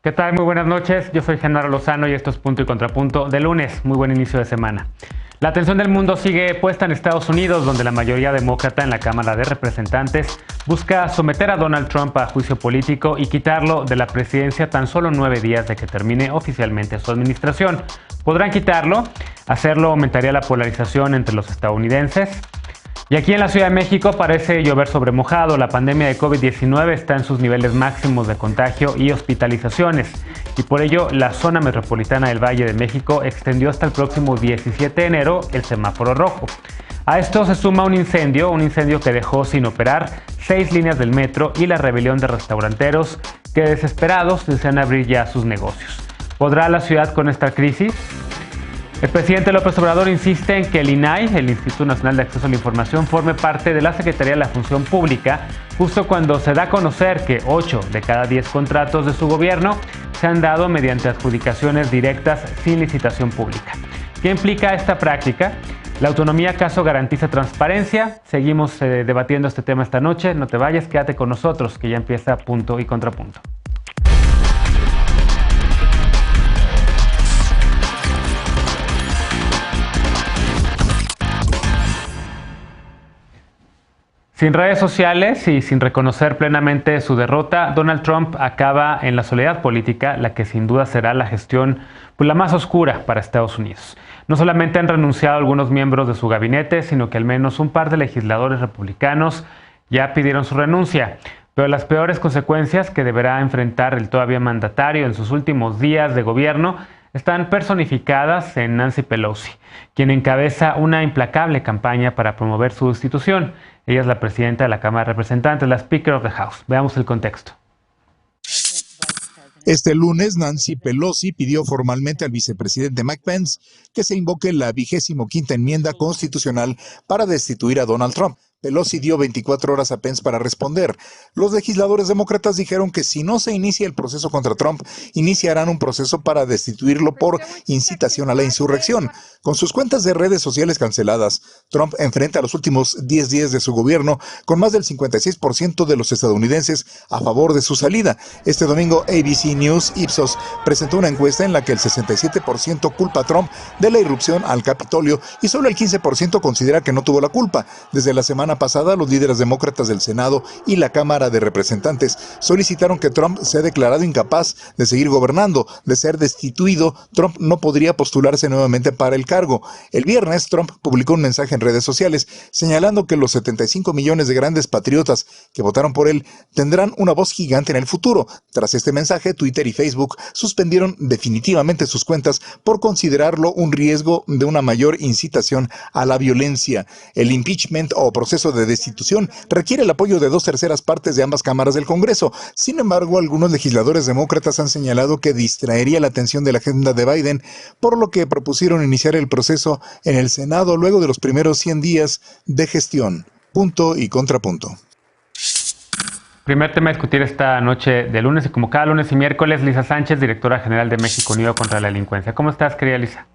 ¿Qué tal? Muy buenas noches. Yo soy Genaro Lozano y esto es Punto y Contrapunto de lunes. Muy buen inicio de semana. La atención del mundo sigue puesta en Estados Unidos, donde la mayoría demócrata en la Cámara de Representantes busca someter a Donald Trump a juicio político y quitarlo de la presidencia tan solo 9 días de que termine oficialmente su administración. ¿Podrán quitarlo? Hacerlo aumentaría la polarización entre los estadounidenses. Y aquí en la Ciudad de México parece llover sobre mojado. La pandemia de COVID-19 está en sus niveles máximos de contagio y hospitalizaciones. Y por ello, la zona metropolitana del Valle de México extendió hasta el próximo 17 de enero el semáforo rojo. A esto se suma un incendio que dejó sin operar 6 líneas del metro y la rebelión de restauranteros que desesperados desean abrir ya sus negocios. ¿Podrá la ciudad con esta crisis? El presidente López Obrador insiste en que el INAI, el Instituto Nacional de Acceso a la Información, forme parte de la Secretaría de la Función Pública, justo cuando se da a conocer que 8 de cada 10 contratos de su gobierno se han dado mediante adjudicaciones directas sin licitación pública. ¿Qué implica esta práctica? ¿La autonomía acaso garantiza transparencia? Seguimos debatiendo este tema esta noche. No te vayas, quédate con nosotros, que ya empieza Punto y Contrapunto. Sin redes sociales y sin reconocer plenamente su derrota, Donald Trump acaba en la soledad política, la que sin duda será la gestión la más oscura para Estados Unidos. No solamente han renunciado algunos miembros de su gabinete, sino que al menos un par de legisladores republicanos ya pidieron su renuncia. Pero las peores consecuencias que deberá enfrentar el todavía mandatario en sus últimos días de gobierno están personificadas en Nancy Pelosi, quien encabeza una implacable campaña para promover su destitución. Ella es la presidenta de la Cámara de Representantes, la Speaker of the House. Veamos el contexto. Este lunes, Nancy Pelosi pidió formalmente al vicepresidente Mike Pence que se invoque la 25ª enmienda constitucional para destituir a Donald Trump. Pelosi dio 24 horas a Pence para responder. Los legisladores demócratas dijeron que si no se inicia el proceso contra Trump, iniciarán un proceso para destituirlo por incitación a la insurrección. Con sus cuentas de redes sociales canceladas, Trump enfrenta los últimos 10 días de su gobierno con más del 56% de los estadounidenses a favor de su salida. Este domingo, ABC News Ipsos presentó una encuesta en la que el 67% culpa a Trump de la irrupción al Capitolio y solo el 15% considera que no tuvo la culpa. Desde la semana pasada, los líderes demócratas del Senado y la Cámara de Representantes solicitaron que Trump sea declarado incapaz de seguir gobernando. De ser destituido, Trump no podría postularse nuevamente para el cargo. El viernes, Trump publicó un mensaje en redes sociales señalando que los 75 millones de grandes patriotas que votaron por él tendrán una voz gigante en el futuro. Tras este mensaje, Twitter y Facebook suspendieron definitivamente sus cuentas por considerarlo un riesgo de una mayor incitación a la violencia. El impeachment o proceso de destitución requiere el apoyo de 2/3 partes de ambas cámaras del Congreso. Sin embargo, algunos legisladores demócratas han señalado que distraería la atención de la agenda de Biden, por lo que propusieron iniciar el proceso en el Senado luego de los primeros 100 días de gestión. Punto y contrapunto. Primer tema a discutir esta noche de lunes y como cada lunes y miércoles, Lisa Sánchez, directora general de México Unido contra la Delincuencia. ¿Cómo estás, querida Lisa?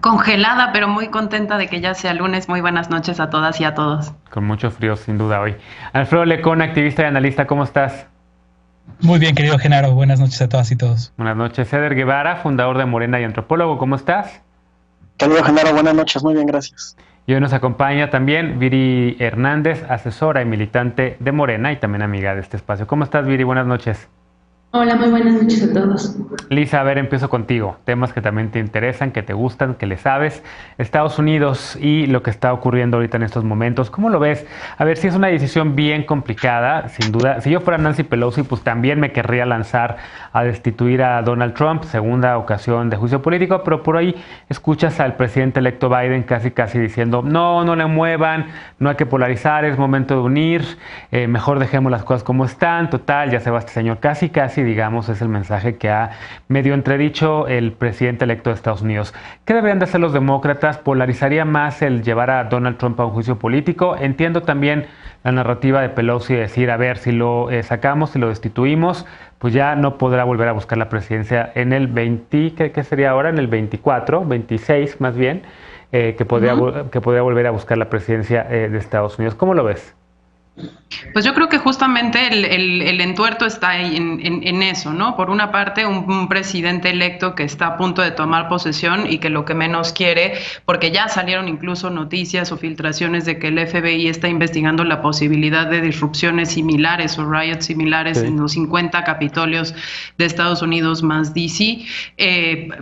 Congelada, pero muy contenta de que ya sea lunes. Muy buenas noches a todas y a todos. Con mucho frío, sin duda, hoy. Alfredo Lecón, activista y analista, ¿cómo estás? Muy bien, querido Genaro. Buenas noches a todas y todos. Buenas noches. Eder Guevara, fundador de Morena y antropólogo, ¿cómo estás? Querido Genaro, buenas noches. Muy bien, gracias. Y hoy nos acompaña también Viri Hernández, asesora y militante de Morena y también amiga de este espacio. ¿Cómo estás, Viri? Buenas noches. Hola, muy buenas noches a todos. Lisa, a ver, empiezo contigo. Temas que también te interesan, que te gustan, que le sabes. Estados Unidos y lo que está ocurriendo ahorita en estos momentos. ¿Cómo lo ves? A ver, si es una decisión bien complicada, sin duda. Si yo fuera Nancy Pelosi, pues también me querría lanzar a destituir a Donald Trump, segunda ocasión de juicio político, pero por ahí escuchas al presidente electo Biden casi diciendo, no le muevan, no hay que polarizar, es momento de unir, mejor dejemos las cosas como están, total, ya se va este señor casi, digamos, es el mensaje que ha medio entredicho el presidente electo de Estados Unidos. ¿Qué deberían de hacer los demócratas? ¿Polarizaría más el llevar a Donald Trump a un juicio político? Entiendo también la narrativa de Pelosi de decir, a ver, si lo sacamos, si lo destituimos, pues ya no podrá volver a buscar la presidencia en el 20, ¿qué sería ahora? En el 24, 26 más bien, que podría volver a buscar la presidencia de Estados Unidos. ¿Cómo lo ves? Pues yo creo que justamente el entuerto está ahí en eso, ¿no? Por una parte, un presidente electo que está a punto de tomar posesión y que lo que menos quiere, porque ya salieron incluso noticias o filtraciones de que el FBI está investigando la posibilidad de disrupciones similares o riots similares en los 50 capitolios de Estados Unidos más DC,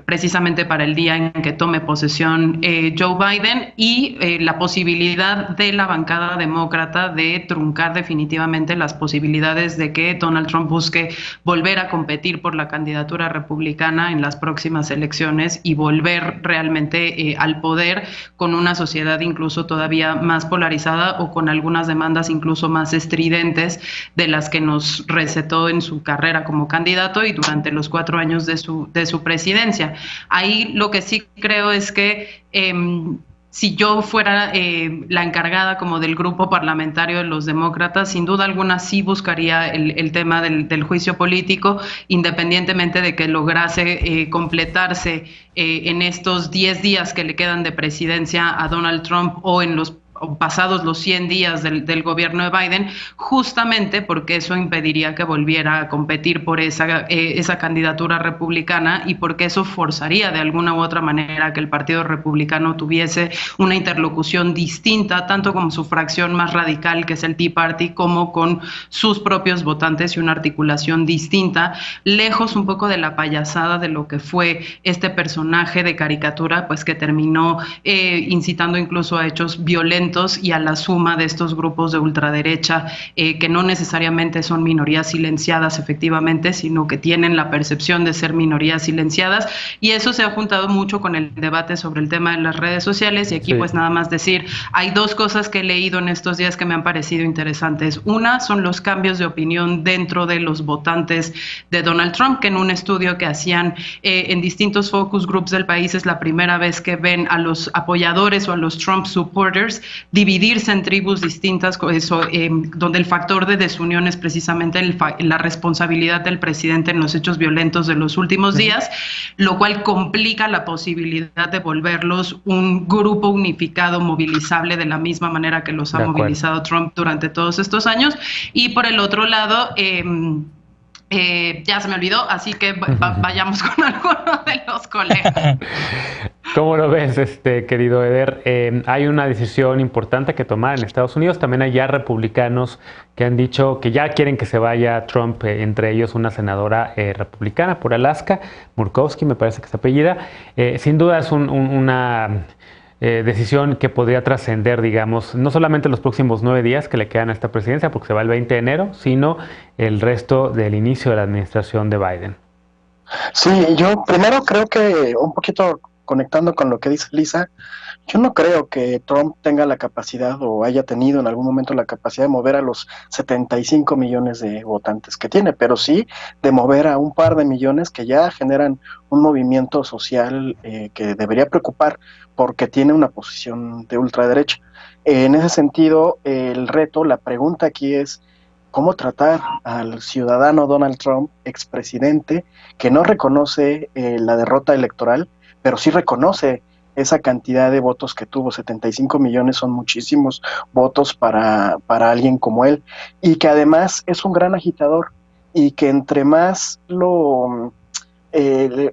precisamente para el día en que tome posesión Joe Biden, y la posibilidad de la bancada demócrata de truncar definitivamente las posibilidades de que Donald Trump busque volver a competir por la candidatura republicana en las próximas elecciones y volver realmente al poder con una sociedad incluso todavía más polarizada o con algunas demandas incluso más estridentes de las que nos recetó en su carrera como candidato y durante los 4 años de su presidencia. Ahí lo que sí creo es que si yo fuera la encargada como del grupo parlamentario de los demócratas, sin duda alguna sí buscaría el tema del juicio político, independientemente de que lograse completarse en estos 10 días que le quedan de presidencia a Donald Trump o en los pasados los 100 días del gobierno de Biden, justamente porque eso impediría que volviera a competir por esa candidatura republicana y porque eso forzaría de alguna u otra manera que el Partido Republicano tuviese una interlocución distinta, tanto con su fracción más radical, que es el Tea Party, como con sus propios votantes y una articulación distinta, lejos un poco de la payasada de lo que fue este personaje de caricatura, pues que terminó incitando incluso a hechos violentos y a la suma de estos grupos de ultraderecha que no necesariamente son minorías silenciadas efectivamente, sino que tienen la percepción de ser minorías silenciadas, y eso se ha juntado mucho con el debate sobre el tema de las redes sociales. Y aquí pues nada más decir, hay 2 cosas que he leído en estos días que me han parecido interesantes. Una son los cambios de opinión dentro de los votantes de Donald Trump, que en un estudio que hacían en distintos focus groups del país es la primera vez que ven a los apoyadores o a los Trump supporters dividirse en tribus distintas, donde el factor de desunión es precisamente la responsabilidad del presidente en los hechos violentos de los últimos días, lo cual complica la posibilidad de volverlos un grupo unificado, movilizable de la misma manera que los ha movilizado Trump durante todos estos años. Y por el otro lado, ya se me olvidó, así que vayamos con alguno de los colegas. ¿Cómo lo ves, querido Eder? Hay una decisión importante que tomar en Estados Unidos. También hay ya republicanos que han dicho que ya quieren que se vaya Trump, entre ellos una senadora republicana por Alaska, Murkowski, me parece que es apellida. Sin duda es una decisión que podría trascender, digamos, no solamente los próximos 9 días que le quedan a esta presidencia, porque se va el 20 de enero, sino el resto del inicio de la administración de Biden. Sí, yo primero creo que un poquito conectando con lo que dice Lisa, yo no creo que Trump tenga la capacidad o haya tenido en algún momento la capacidad de mover a los 75 millones de votantes que tiene, pero sí de mover a un par de millones que ya generan un movimiento social que debería preocupar porque tiene una posición de ultraderecha. En ese sentido, el reto, la pregunta aquí es cómo tratar al ciudadano Donald Trump, expresidente, que no reconoce la derrota electoral, pero sí reconoce esa cantidad de votos que tuvo. 75 millones son muchísimos votos para alguien como él, y que además es un gran agitador, y que entre más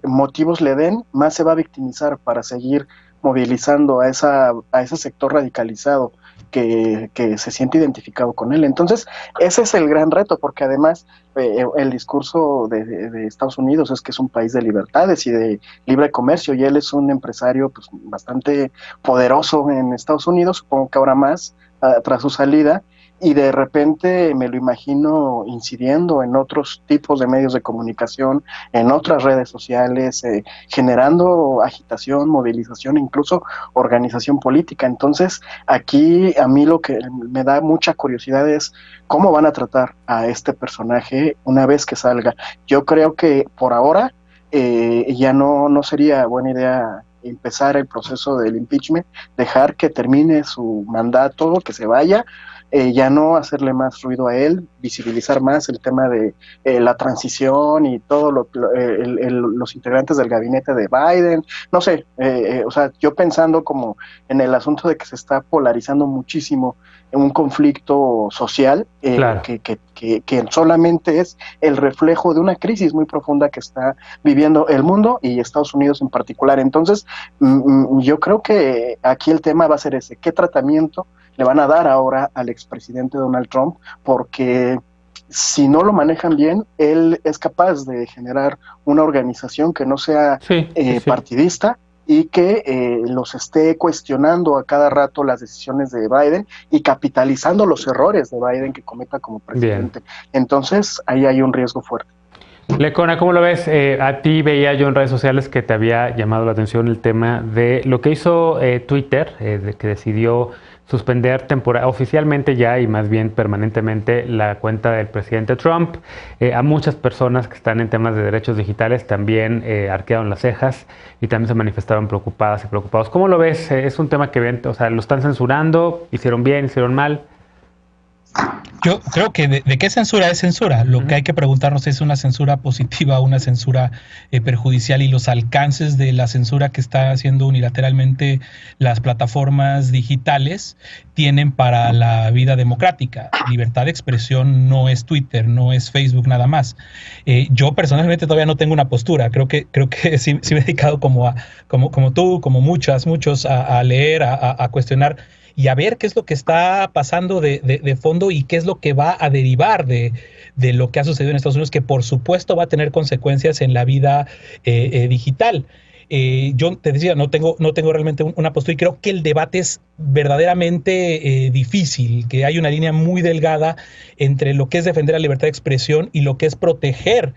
motivos le den, más se va a victimizar para seguir movilizando a ese sector radicalizado que se siente identificado con él. Entonces, ese es el gran reto, porque además el discurso de Estados Unidos es que es un país de libertades y de libre comercio, y él es un empresario pues bastante poderoso en Estados Unidos, supongo que ahora más, tras su salida, y de repente me lo imagino incidiendo en otros tipos de medios de comunicación, en otras redes sociales, generando agitación, movilización, incluso organización política. Entonces, aquí a mí lo que me da mucha curiosidad es cómo van a tratar a este personaje una vez que salga. Yo creo que por ahora ya no sería buena idea empezar el proceso del impeachment, dejar que termine su mandato, que se vaya, ya no hacerle más ruido a él, visibilizar más el tema de la transición y todos los integrantes del gabinete de Biden, no sé, o sea, yo pensando como en el asunto de que se está polarizando muchísimo en un conflicto social, Claro. que solamente es el reflejo de una crisis muy profunda que está viviendo el mundo y Estados Unidos en particular. Entonces, yo creo que aquí el tema va a ser ese, ¿qué tratamiento le van a dar ahora al expresidente Donald Trump? Porque si no lo manejan bien, él es capaz de generar una organización que no sea partidista y que los esté cuestionando a cada rato las decisiones de Biden y capitalizando los errores de Biden que cometa como presidente. Bien. Entonces, ahí hay un riesgo fuerte. Lecona, ¿cómo lo ves? A ti veía yo en redes sociales que te había llamado la atención el tema de lo que hizo Twitter, de que decidió suspender oficialmente ya y más bien permanentemente la cuenta del presidente Trump. A muchas personas que están en temas de derechos digitales también arquearon las cejas y también se manifestaron preocupadas y preocupados. ¿Cómo lo ves? ¿Es un tema que ven, o sea, lo están censurando? ¿Hicieron bien? ¿Hicieron mal? Yo creo que de qué censura es censura. Lo que hay que preguntarnos es una censura positiva o una censura perjudicial, y los alcances de la censura que está haciendo unilateralmente las plataformas digitales tienen para la vida democrática. Libertad de expresión no es Twitter, no es Facebook nada más. Yo personalmente todavía no tengo una postura. Creo que sí me he dedicado como tú, como muchos a leer, a cuestionar y a ver qué es lo que está pasando de fondo y qué es lo que va a derivar de lo que ha sucedido en Estados Unidos, que por supuesto va a tener consecuencias en la vida digital. Yo te decía, no tengo realmente una postura, y creo que el debate es verdaderamente difícil, que hay una línea muy delgada entre lo que es defender la libertad de expresión y lo que es proteger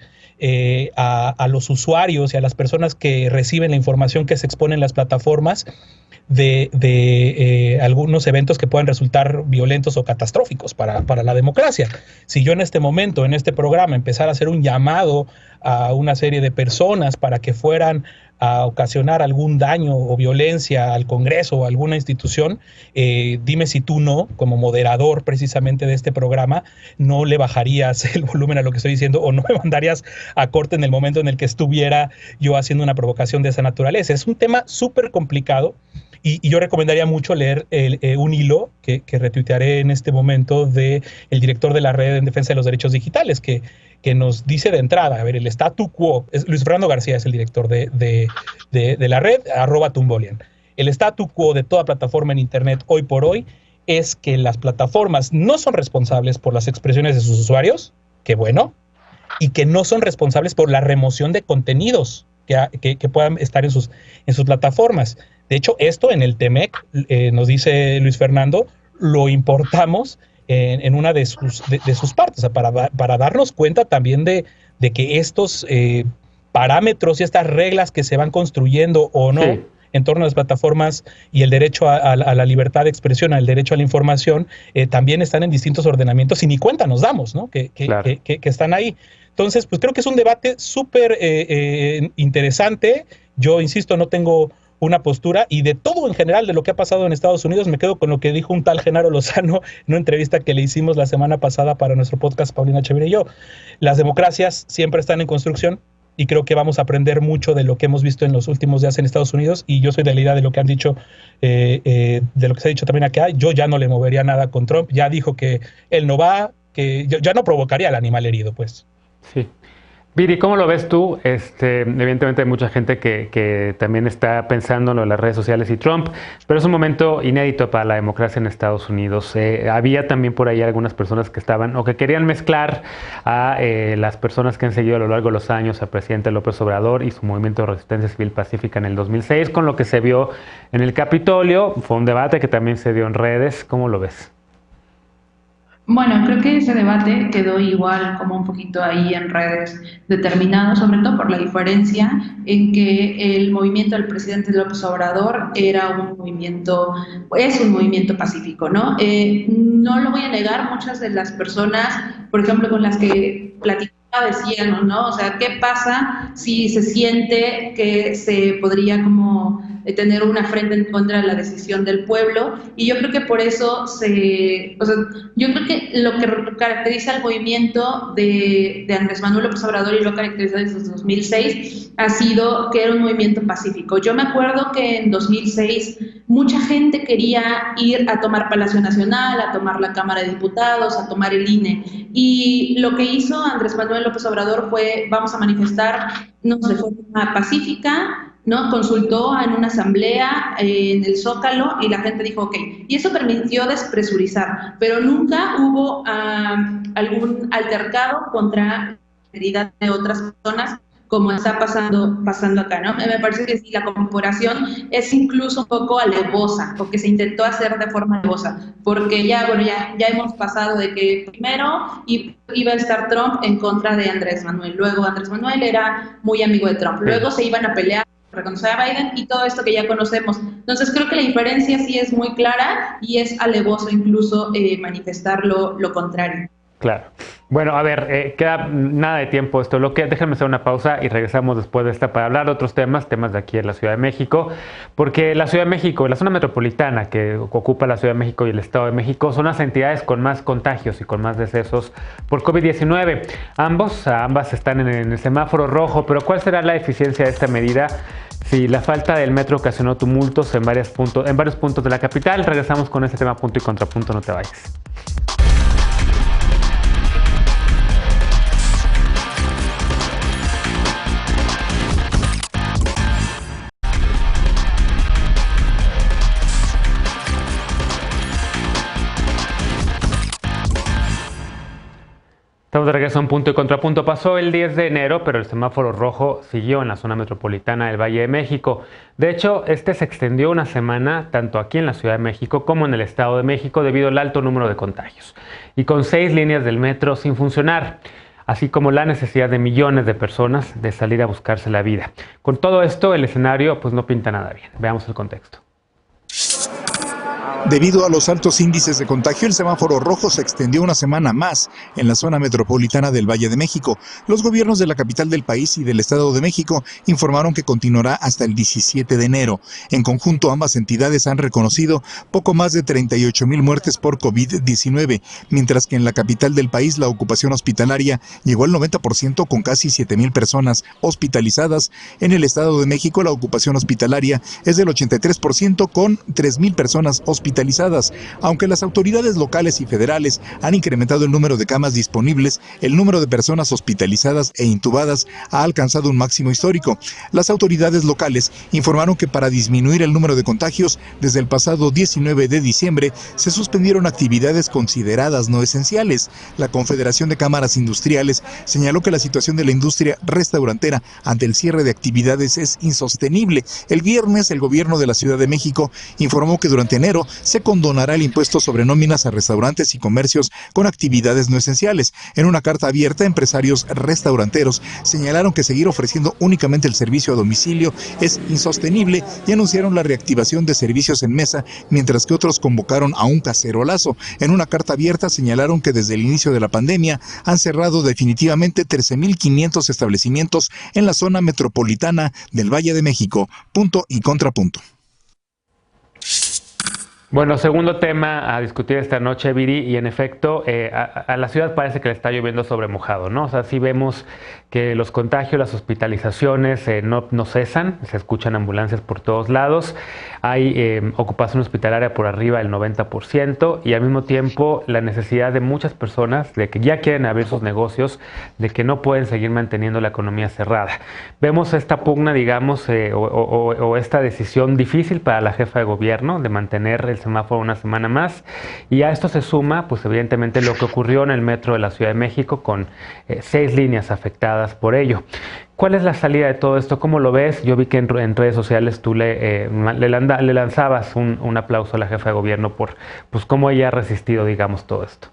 a los usuarios y a las personas que reciben la información que se expone en las plataformas de algunos eventos que puedan resultar violentos o catastróficos para la democracia. Si yo en este momento, en este programa, empezara a hacer un llamado a una serie de personas para que fueran a ocasionar algún daño o violencia al Congreso o a alguna institución, dime si tú no, como moderador precisamente de este programa, no le bajarías el volumen a lo que estoy diciendo o no me mandarías a corte en el momento en el que estuviera yo haciendo una provocación de esa naturaleza. Es un tema súper complicado. Y yo recomendaría mucho leer un hilo que retuitearé en este momento del director de la Red en Defensa de los Derechos Digitales, que nos dice de entrada, a ver, el statu quo, Luis Fernando García es el director de la Red, @Tumbolian. El statu quo de toda plataforma en Internet hoy por hoy es que las plataformas no son responsables por las expresiones de sus usuarios, que bueno, y que no son responsables por la remoción de contenidos que puedan estar en sus plataformas. De hecho, esto en el TEMEC, nos dice Luis Fernando, lo importamos en una de sus partes, o sea, para darnos cuenta también de que estos parámetros y estas reglas que se van construyendo o no en torno a las plataformas y el derecho a la libertad de expresión, al derecho a la información, también están en distintos ordenamientos y ni cuenta nos damos, ¿no? Que están ahí. Entonces, pues creo que es un debate súper interesante. Yo, insisto, no tengo una postura, y de todo en general de lo que ha pasado en Estados Unidos me quedo con lo que dijo un tal Genaro Lozano en una entrevista que le hicimos la semana pasada para nuestro podcast, Paulina Chavira y yo. Las democracias siempre están en construcción y creo que vamos a aprender mucho de lo que hemos visto en los últimos días en Estados Unidos, y yo soy de la idea de lo que han dicho, de lo que se ha dicho también acá. Yo ya no le movería nada con Trump, ya dijo que él no va, que ya no provocaría al animal herido, pues. Sí. Viri, ¿cómo lo ves tú? Evidentemente hay mucha gente que también está pensando en lo de las redes sociales y Trump, pero es un momento inédito para la democracia en Estados Unidos. Había también por ahí algunas personas que estaban o que querían mezclar a las personas que han seguido a lo largo de los años al presidente López Obrador y su movimiento de resistencia civil pacífica en el 2006 con lo que se vio en el Capitolio. Fue un debate que también se dio en redes. ¿Cómo lo ves? Bueno, creo que ese debate quedó igual como un poquito ahí en redes determinado, sobre todo por la diferencia en que el movimiento del presidente López Obrador es un movimiento pacífico, ¿no? No lo voy a negar, muchas de las personas, por ejemplo, con las que platicaba decían, ¿no? O sea, ¿qué pasa si se siente que se podría como tener una frente en contra de la decisión del pueblo, y yo creo que por eso yo creo que lo que caracteriza el movimiento de Andrés Manuel López Obrador, y lo caracteriza desde 2006, ha sido que era un movimiento pacífico. Yo me acuerdo que en 2006 mucha gente quería ir a tomar Palacio Nacional, a tomar la Cámara de Diputados, a tomar el INE, y lo que hizo Andrés Manuel López Obrador fue: vamos a manifestarnos de forma pacífica, ¿no? Consultó en una asamblea en el Zócalo y la gente dijo ok, y eso permitió despresurizar, pero nunca hubo algún altercado contra la integridad de otras personas, como está pasando acá, ¿no? Me parece que sí, la comparación es incluso un poco alevosa, o que se intentó hacer de forma alevosa, porque ya hemos pasado de que primero iba a estar Trump en contra de Andrés Manuel, luego Andrés Manuel era muy amigo de Trump, luego se iban a pelear, reconocer a Biden, y todo esto que ya conocemos. Entonces creo que la diferencia sí es muy clara, y es alevoso incluso manifestar lo contrario. Claro. Bueno, a ver, queda nada de tiempo esto. Déjenme hacer una pausa y regresamos después de esta para hablar de otros temas de aquí en la Ciudad de México, porque la Ciudad de México, la zona metropolitana que ocupa la Ciudad de México y el Estado de México, son las entidades con más contagios y con más decesos por COVID-19. Ambas están en el semáforo rojo, pero ¿cuál será la eficiencia de esta medida si la falta del metro ocasionó tumultos en varios puntos de la capital? Regresamos con este tema punto y contrapunto, no te vayas. Estamos de regreso a un punto y contrapunto. Pasó el 10 de enero, pero el semáforo rojo siguió en la zona metropolitana del Valle de México. De hecho, se extendió una semana tanto aquí en la Ciudad de México como en el Estado de México debido al alto número de contagios y con 6 líneas del metro sin funcionar, así como la necesidad de millones de personas de salir a buscarse la vida. Con todo esto, el escenario no pinta nada bien. Veamos el contexto. Debido a los altos índices de contagio, el semáforo rojo se extendió una semana más en la zona metropolitana del Valle de México. Los gobiernos de la capital del país y del Estado de México informaron que continuará hasta el 17 de enero. En conjunto, ambas entidades han reconocido poco más de 38,000 muertes por COVID-19, mientras que en la capital del país la ocupación hospitalaria llegó al 90% con casi 7,000 personas hospitalizadas. En el Estado de México la ocupación hospitalaria es del 83% con 3,000 personas hospitalizadas. Aunque las autoridades locales y federales han incrementado el número de camas disponibles, el número de personas hospitalizadas e intubadas ha alcanzado un máximo histórico. Las autoridades locales informaron que para disminuir el número de contagios, desde el pasado 19 de diciembre se suspendieron actividades consideradas no esenciales. La Confederación de Cámaras Industriales señaló que la situación de la industria restaurantera ante el cierre de actividades es insostenible. El viernes, el gobierno de la Ciudad de México informó que durante enero se condonará el impuesto sobre nóminas a restaurantes y comercios con actividades no esenciales. En una carta abierta, empresarios restauranteros señalaron que seguir ofreciendo únicamente el servicio a domicilio es insostenible y anunciaron la reactivación de servicios en mesa, mientras que otros convocaron a un cacerolazo. En una carta abierta señalaron que desde el inicio de la pandemia han cerrado definitivamente 13,500 establecimientos en la zona metropolitana del Valle de México. Punto y contrapunto. Bueno, segundo tema a discutir esta noche, Viri, y en efecto, a la ciudad parece que le está lloviendo sobre mojado, ¿no? O sea, sí vemos que los contagios, las hospitalizaciones no cesan, se escuchan ambulancias por todos lados, hay ocupación hospitalaria por arriba del 90% y al mismo tiempo la necesidad de muchas personas de que ya quieren abrir sus negocios, de que no pueden seguir manteniendo la economía cerrada. Vemos esta pugna, digamos, o esta decisión difícil para la jefa de gobierno de mantener el semáforo una semana más, y a esto se suma, pues evidentemente, lo que ocurrió en el metro de la Ciudad de México con 6 líneas afectadas por ello. ¿Cuál es la salida de todo esto? ¿Cómo lo ves? Yo vi que en redes sociales tú le lanzabas un aplauso a la jefa de gobierno por pues cómo ella ha resistido, digamos, todo esto.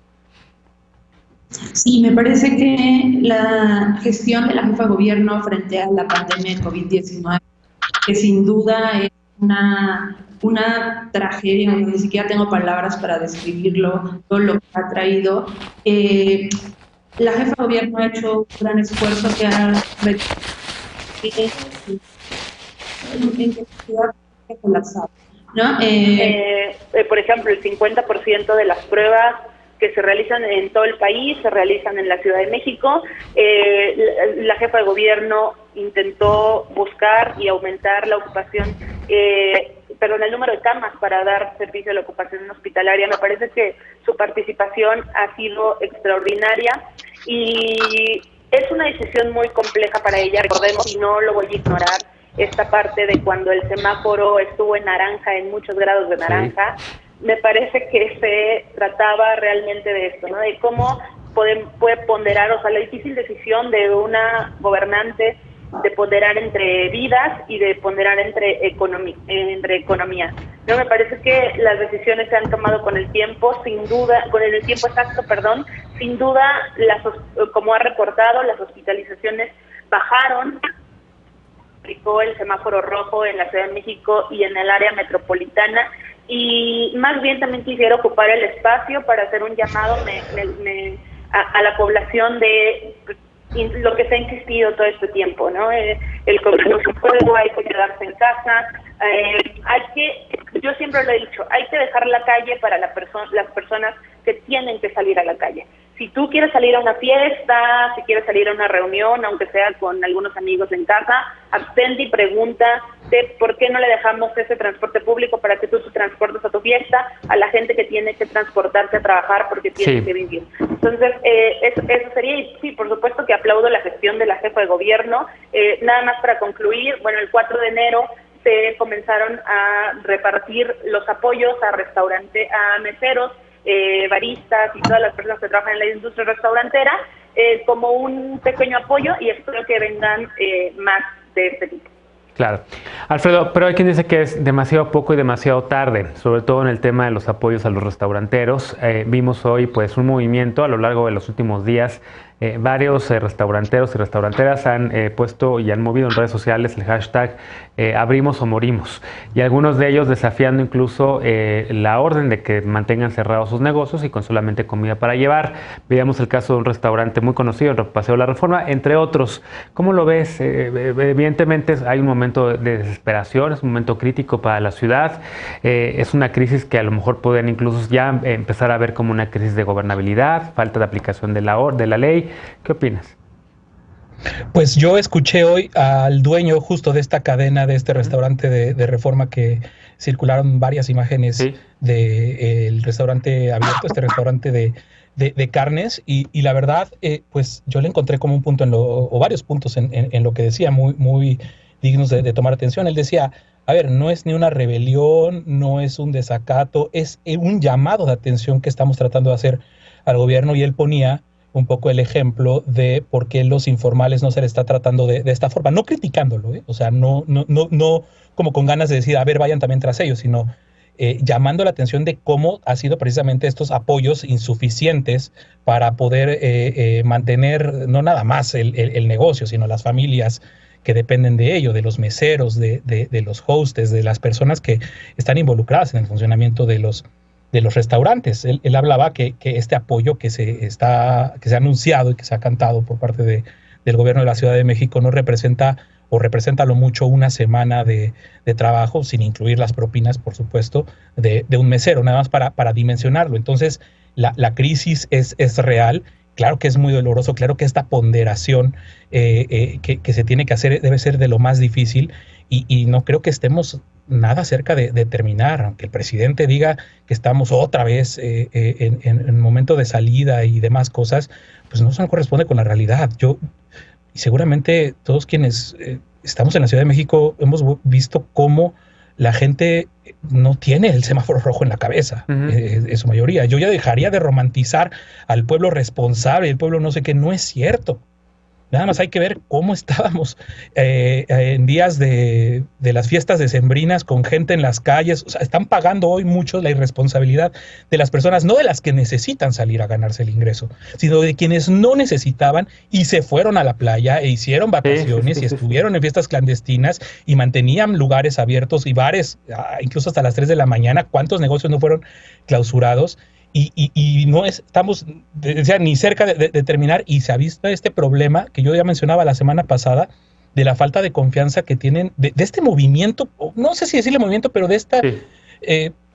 Sí, me parece que la gestión de la jefa de gobierno frente a la pandemia de COVID-19, que sin duda es una tragedia, ni siquiera tengo palabras para describirlo, todo lo que ha traído. La jefa de gobierno ha hecho un gran esfuerzo que ha colapsado, ¿no? Por ejemplo, el 50% de las pruebas que se realizan en todo el país se realizan en la Ciudad de México. La jefa de gobierno intentó buscar y aumentar la ocupación, el número de camas para dar servicio a la ocupación hospitalaria. Me parece que su participación ha sido extraordinaria y es una decisión muy compleja para ella. Recordemos, y no lo voy a ignorar, esta parte de cuando el semáforo estuvo en naranja, en muchos grados de naranja. Sí. Me parece que se trataba realmente de esto, ¿no? De cómo puede ponderar, o sea, la difícil decisión de una gobernante de ponderar entre vidas y de ponderar entre economía. No, me parece que las decisiones se han tomado con el tiempo, sin duda, con el tiempo exacto, sin duda, como ha reportado, las hospitalizaciones bajaron. Aplicó el semáforo rojo en la Ciudad de México y en el área metropolitana, y más bien también quisiera ocupar el espacio para hacer un llamado a la población de lo que se ha insistido todo este tiempo, ¿no? El fuego, hay que quedarse en casa, yo siempre lo he dicho, hay que dejar la calle para las personas que tienen que salir a la calle. Si tú quieres salir a una fiesta, si quieres salir a una reunión, aunque sea con algunos amigos en casa, abstente y pregúntate por qué no le dejamos ese transporte público para que tú transportes a tu fiesta a la gente que tiene que transportarse a trabajar porque tiene que vivir. Entonces, eso sería, y sí, por supuesto que aplaudo la gestión de la jefa de gobierno. Nada más para concluir, bueno, el 4 de enero se comenzaron a repartir los apoyos a meseros, baristas y todas las personas que trabajan en la industria restaurantera, como un pequeño apoyo, y espero que vengan más de este tipo. Claro. Alfredo, pero hay quien dice que es demasiado poco y demasiado tarde, sobre todo en el tema de los apoyos a los restauranteros. Vimos hoy pues un movimiento a lo largo de los últimos días. Varios restauranteros y restauranteras han puesto y han movido en redes sociales el hashtag abrimos o morimos, y algunos de ellos desafiando incluso la orden de que mantengan cerrados sus negocios y con solamente comida para llevar. Veíamos el caso de un restaurante muy conocido en Paseo de la Reforma, entre otros. ¿Cómo lo ves? Evidentemente hay un momento de desesperación, es un momento crítico para la ciudad, es una crisis que a lo mejor pueden incluso ya empezar a ver como una crisis de gobernabilidad, falta de aplicación de la ley. ¿Qué opinas? Pues yo escuché hoy al dueño justo de esta cadena, de este restaurante de Reforma, que circularon varias imágenes del restaurante abierto, este restaurante de carnes, y la verdad, pues yo le encontré como un punto o varios puntos en lo que decía, muy dignos de tomar atención. Él decía, a ver, no es ni una rebelión, no es un desacato, es un llamado de atención que estamos tratando de hacer al gobierno, y él ponía un poco el ejemplo de por qué los informales no se les está tratando de esta forma, no criticándolo, o sea, no como con ganas de decir, a ver, vayan también tras ellos, sino llamando la atención de cómo ha sido precisamente estos apoyos insuficientes para poder mantener no nada más el negocio, sino las familias que dependen de ello, de los meseros, de los hostes, de las personas que están involucradas en el funcionamiento de los restaurantes. Él hablaba que este apoyo que se ha anunciado y que se ha cantado por parte del gobierno de la Ciudad de México no representa, o representa lo mucho, una semana de trabajo, sin incluir las propinas, por supuesto, de un mesero, nada más para dimensionarlo. Entonces, la crisis es real. Claro que es muy doloroso, claro que esta ponderación que se tiene que hacer debe ser de lo más difícil, y no creo que estemos nada cerca de terminar, aunque el presidente diga que estamos otra vez en momento de salida y demás cosas, pues no se corresponde con la realidad. Y seguramente todos quienes estamos en la Ciudad de México hemos visto cómo la gente no tiene el semáforo rojo en la cabeza, en su mayoría. Yo ya dejaría de romantizar al pueblo responsable, el pueblo no sé qué, no es cierto. Nada más hay que ver cómo estábamos en días de las fiestas decembrinas con gente en las calles. O sea, están pagando hoy mucho la irresponsabilidad de las personas, no de las que necesitan salir a ganarse el ingreso, sino de quienes no necesitaban y se fueron a la playa e hicieron vacaciones y estuvieron en fiestas clandestinas y mantenían lugares abiertos y bares, incluso hasta las 3 de la mañana. ¿Cuántos negocios no fueron clausurados? Y no estamos ni cerca de terminar, y se ha visto este problema que yo ya mencionaba la semana pasada, de la falta de confianza que tienen de este movimiento, no sé si decirle movimiento, pero de esta,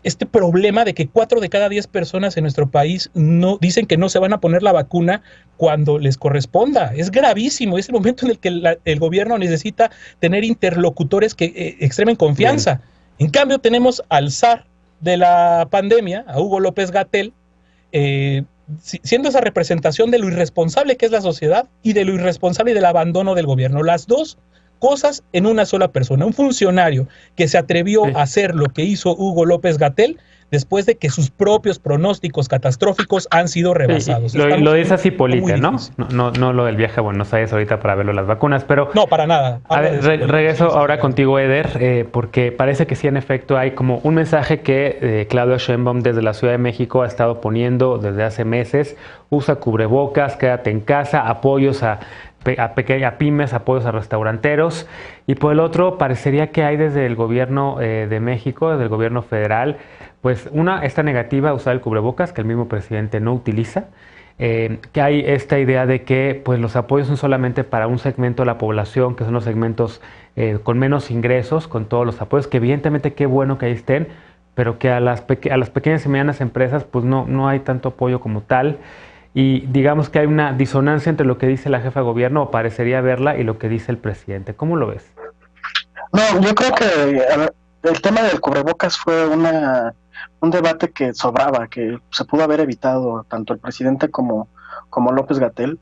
este problema de que 4 de cada 10 personas en nuestro país no dicen que no se van a poner la vacuna cuando les corresponda. Es gravísimo, es el momento en el que el gobierno necesita tener interlocutores que extremen confianza. Bien. En cambio tenemos al zar de la pandemia, a Hugo López-Gatell, siendo esa representación de lo irresponsable que es la sociedad y de lo irresponsable y del abandono del gobierno. Las dos cosas en una sola persona. Un funcionario que se atrevió a hacer lo que hizo Hugo López-Gatell después de que sus propios pronósticos catastróficos han sido rebasados. Lo dice así Polite, ¿no? No lo del viaje a Buenos Aires ahorita para verlo las vacunas, pero... No, para nada. A ver, regreso ahora contigo, Eder, porque parece que sí, en efecto, hay como un mensaje que Claudia Sheinbaum desde la Ciudad de México ha estado poniendo desde hace meses. Usa cubrebocas, quédate en casa, apoyos a pymes, apoyos a restauranteros, y por el otro parecería que hay desde el gobierno de México, desde el gobierno federal, pues esta negativa a usar el cubrebocas que el mismo presidente no utiliza, que hay esta idea de que pues los apoyos son solamente para un segmento de la población, que son los segmentos con menos ingresos, con todos los apoyos, que evidentemente qué bueno que ahí estén, pero que a las pequeñas y medianas empresas pues no hay tanto apoyo como tal. Y digamos que hay una disonancia entre lo que dice la jefa de gobierno, o parecería verla, y lo que dice el presidente. ¿Cómo lo ves? No, yo creo que el tema del cubrebocas fue un debate que sobraba, que se pudo haber evitado tanto el presidente como López-Gatell,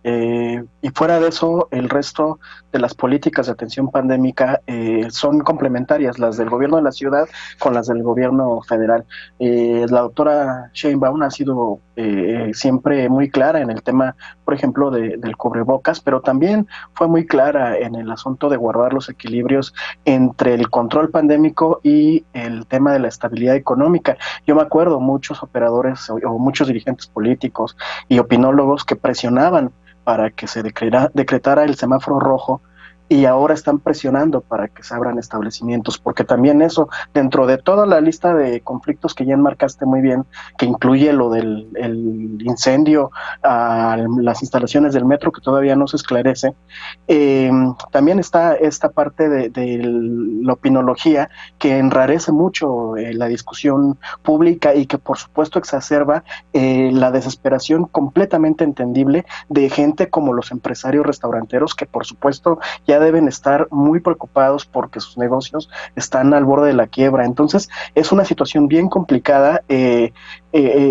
y fuera de eso, el resto de las políticas de atención pandémica son complementarias, las del gobierno de la ciudad con las del gobierno federal. La doctora Sheinbaum ha sido siempre muy clara en el tema, por ejemplo, del cubrebocas, pero también fue muy clara en el asunto de guardar los equilibrios entre el control pandémico y el tema de la estabilidad económica. Yo me acuerdo muchos operadores o muchos dirigentes políticos y opinólogos que presionaban para que se decretara el semáforo rojo, y ahora están presionando para que se abran establecimientos, porque también eso, dentro de toda la lista de conflictos que ya enmarcaste muy bien, que incluye lo del incendio a las instalaciones del metro, que todavía no se esclarece, también está esta parte de la opinología que enrarece mucho la discusión pública y que por supuesto exacerba la desesperación completamente entendible de gente como los empresarios restauranteros, que por supuesto ya deben estar muy preocupados porque sus negocios están al borde de la quiebra. Entonces es una situación bien complicada.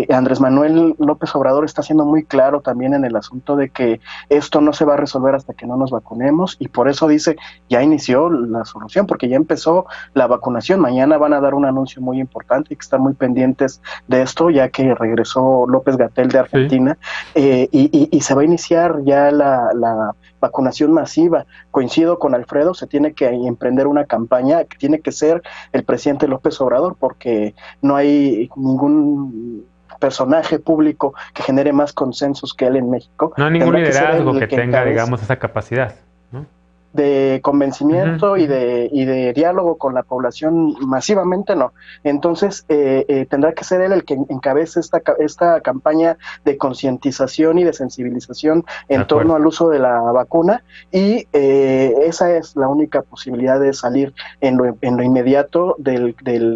Andrés Manuel López Obrador está siendo muy claro también en el asunto de que esto no se va a resolver hasta que no nos vacunemos, y por eso dice, ya inició la solución, porque ya empezó la vacunación. Mañana van a dar un anuncio muy importante, y que están muy pendientes de esto, ya que regresó López-Gatell de Argentina, y se va a iniciar ya la vacunación masiva. Coincido con Alfredo, se tiene que emprender una campaña que tiene que ser el presidente López Obrador, porque no hay ningún personaje público que genere más consensos que él en México. No hay ningún liderazgo que tenga, digamos, esa capacidad, ¿no?, de convencimiento y de diálogo con la población masivamente, no. Entonces tendrá que ser él el que encabece esta campaña de concientización y de sensibilización en torno al uso de la vacuna, y esa es la única posibilidad de salir en lo inmediato de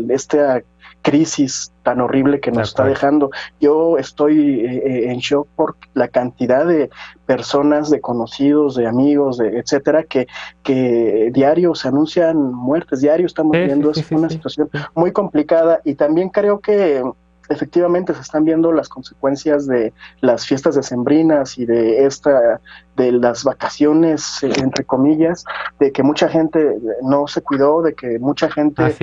esta crisis tan horrible que nos está dejando. Yo estoy en shock por la cantidad de personas, de conocidos, de amigos, etcétera, que diario se anuncian muertes, diario estamos viendo, es una situación muy complicada, y también creo que efectivamente se están viendo las consecuencias de las fiestas decembrinas y de las vacaciones, entre comillas, de que mucha gente no se cuidó, de que mucha gente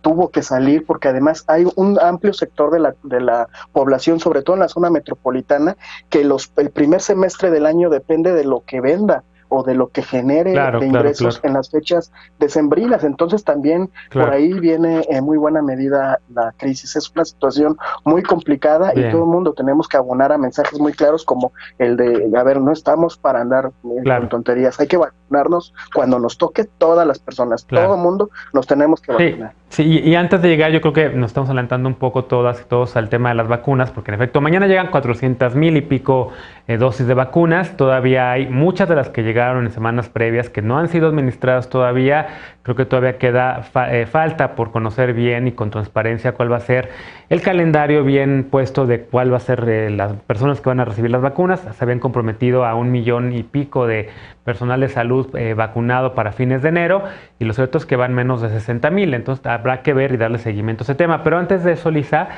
tuvo que salir, porque además hay un amplio sector de la población, sobre todo en la zona metropolitana, que el primer semestre del año depende de lo que venda o de lo que genere de ingresos en las fechas decembrinas. Entonces también por ahí viene en muy buena medida la crisis. Es una situación muy complicada y todo el mundo tenemos que abonar a mensajes muy claros como el de, a ver, no estamos para andar con tonterías, hay que vacunarnos cuando nos toque, todas las personas, todo el mundo nos tenemos que vacunar. Sí, y antes de llegar, yo creo que nos estamos adelantando un poco todas y todos al tema de las vacunas, porque en efecto mañana llegan 400,000 y pico dosis de vacunas. Todavía hay muchas de las que llegaron en semanas previas que no han sido administradas todavía. Creo que todavía queda falta por conocer bien y con transparencia cuál va a ser el calendario bien puesto de cuál va a ser las personas que van a recibir las vacunas. Se habían comprometido a 1 millón y pico de personal de salud vacunado para fines de enero, y lo cierto es que van menos de 60,000, entonces habrá que ver y darle seguimiento a ese tema. Pero antes de eso, Lisa,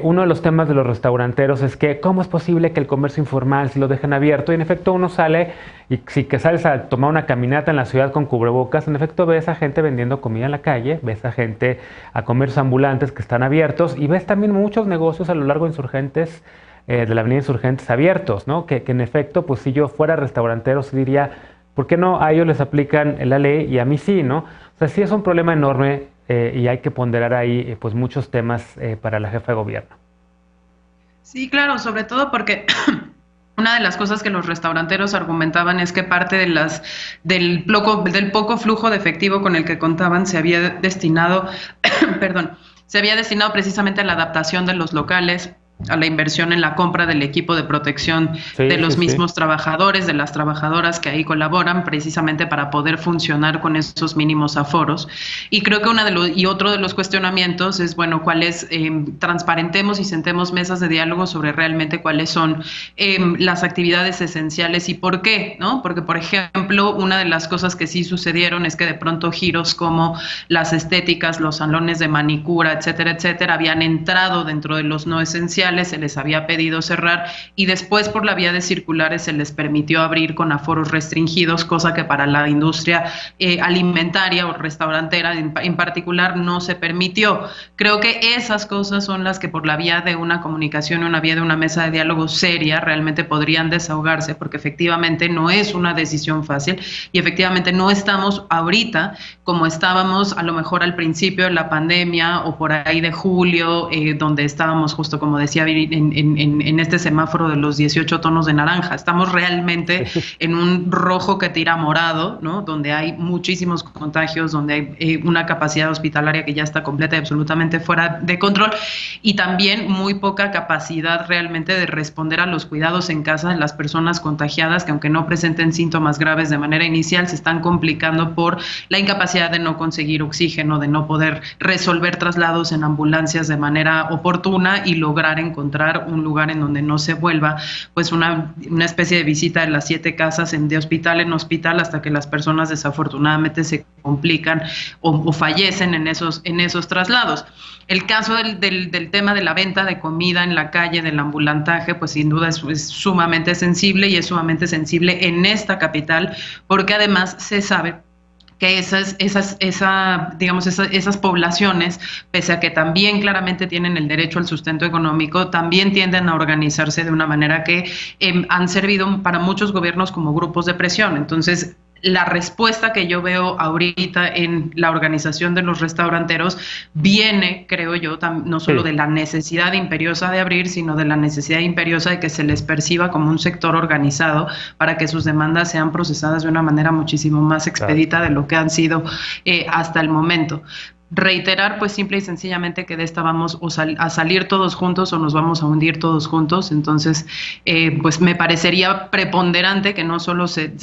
uno de los temas de los restauranteros es que cómo es posible que el comercio informal si lo dejan abierto, y en efecto uno sale y si que sales a tomar una caminata en la ciudad con cubrebocas, en efecto ves a gente vendiendo comida en la calle, ves a gente a comercios ambulantes que están abiertos, y ves también muchos negocios a lo largo de Insurgentes, de la avenida Insurgentes abiertos, ¿no? Que en efecto, pues si yo fuera restaurantero, sí diría, ¿por qué no a ellos les aplican la ley y a mí sí, ¿no? O sea, sí es un problema enorme y hay que ponderar ahí pues muchos temas para la jefa de gobierno. Sí, claro, sobre todo porque una de las cosas que los restauranteros argumentaban es que parte de del poco flujo de efectivo con el que contaban se había destinado, se había destinado precisamente a la adaptación de los locales, a la inversión en la compra del equipo de protección de los mismos trabajadores, de las trabajadoras que ahí colaboran, precisamente para poder funcionar con esos mínimos aforos. Y creo que otro de los cuestionamientos es, bueno, transparentemos y sentemos mesas de diálogo sobre realmente cuáles son las actividades esenciales y por qué, ¿no? Porque, por ejemplo, una de las cosas que sí sucedieron es que de pronto giros como las estéticas, los salones de manicura, etcétera, etcétera, habían entrado dentro de los no esenciales, se les había pedido cerrar y después por la vía de circulares se les permitió abrir con aforos restringidos, cosa que para la industria alimentaria o restaurantera en particular no se permitió. Creo que esas cosas son las que por la vía de una comunicación y una vía de una mesa de diálogo seria realmente podrían desahogarse, porque efectivamente no es una decisión fácil y efectivamente no estamos ahorita como estábamos a lo mejor al principio de la pandemia o por ahí de julio, donde estábamos justo como decía en este semáforo de los 18 tonos de naranja. Estamos realmente en un rojo que tira morado, ¿no? Donde hay muchísimos contagios, donde hay una capacidad hospitalaria que ya está completa y absolutamente fuera de control, y también muy poca capacidad realmente de responder a los cuidados en casa de las personas contagiadas, que aunque no presenten síntomas graves de manera inicial, se están complicando por la incapacidad de no conseguir oxígeno, de no poder resolver traslados en ambulancias de manera oportuna y lograr encontrar un lugar en donde no se vuelva pues una especie de visita de las 7 casas de hospital en hospital hasta que las personas desafortunadamente se complican o fallecen en esos traslados. El caso del tema de la venta de comida en la calle, del ambulantaje, pues sin duda es sumamente sensible, y es sumamente sensible en esta capital porque además se sabe que esas poblaciones, pese a que también claramente tienen el derecho al sustento económico, también tienden a organizarse de una manera que han servido para muchos gobiernos como grupos de presión. Entonces, la respuesta que yo veo ahorita en la organización de los restauranteros viene, creo yo, no solo de la necesidad imperiosa de abrir, sino de la necesidad imperiosa de que se les perciba como un sector organizado para que sus demandas sean procesadas de una manera muchísimo más expedita de lo que han sido hasta el momento. Reiterar pues simple y sencillamente que de esta vamos a salir todos juntos o nos vamos a hundir todos juntos. Entonces pues me parecería preponderante que no solo se